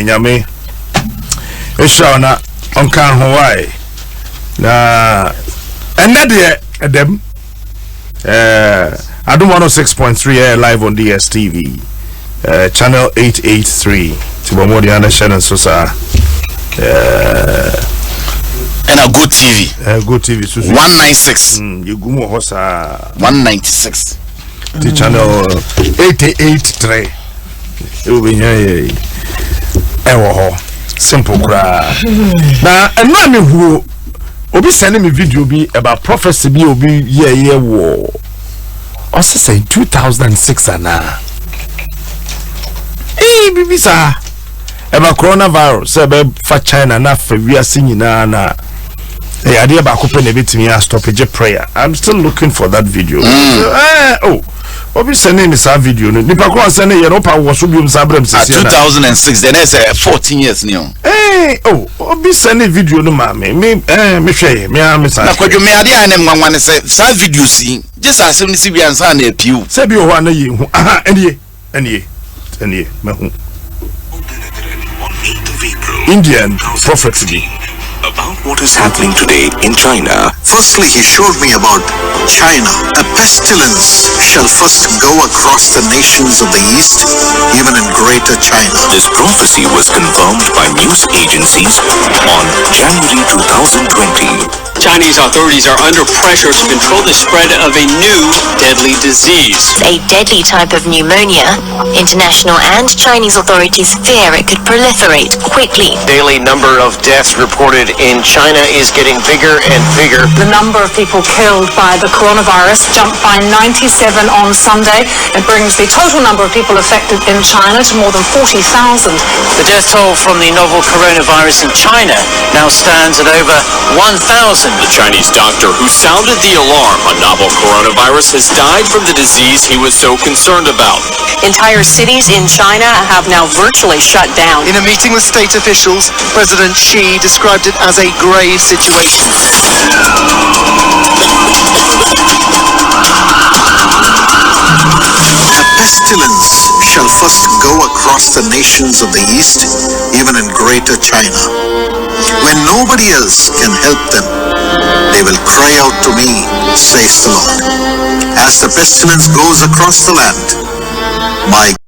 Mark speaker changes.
Speaker 1: Nyame Eshona onkan Hawaii na enade Adom Adom 106.3 live on DSTV channel 883 Tibomodi and Shannon Sosa
Speaker 2: and a good TV.
Speaker 1: Good TV.
Speaker 2: 196.
Speaker 1: You go more hosa
Speaker 2: 196.
Speaker 1: The channel 883. You be simple cry. Now, and now me who obi sending me video be about prophecy be obi year war. Also say 2006 ana. Bibi sa about coronavirus about for China na for we are singing na. Hey, I did about open a bit me a stoppage prayer. I'm still looking for that video. Obi sending me a video. Nipa ko sending you know pa was obi sabrem
Speaker 2: 2006 then it's 14 years new.
Speaker 1: Hey, obi sending video no ma me hwe me am say.
Speaker 2: Na kwadwo me ade anem nwanwan say sa video si just asem ni si bi ansa na apiu.
Speaker 1: Say bi ho na yi hu. Aha, enie me hu. Indian prophecy
Speaker 3: about what is happening today in China. Firstly, he showed me about China. A pestilence shall first go across the nations of the East, even in Greater China.
Speaker 4: This prophecy was confirmed by news agencies on January 2020.
Speaker 5: Chinese authorities are under pressure to control the spread of a new deadly disease.
Speaker 6: A deadly type of pneumonia. International and Chinese authorities fear it could proliferate quickly.
Speaker 7: Daily number of deaths reported in China is getting bigger and bigger.
Speaker 8: The number of people killed by the coronavirus jumped by 97 on Sunday. It brings the total number of people affected in China to more than 40,000.
Speaker 7: The death toll from the novel coronavirus in China now stands at over 1,000.
Speaker 5: The Chinese doctor who sounded the alarm on novel coronavirus has died from the disease he was so concerned about.
Speaker 8: Entire cities in China have now virtually shut down.
Speaker 9: In a meeting with state officials, President Xi described it as a grave situation.
Speaker 3: A pestilence shall first go across the nations of the East, even in Greater China. When nobody else can help them, they will cry out to me, says the Lord. As the pestilence goes across the land, my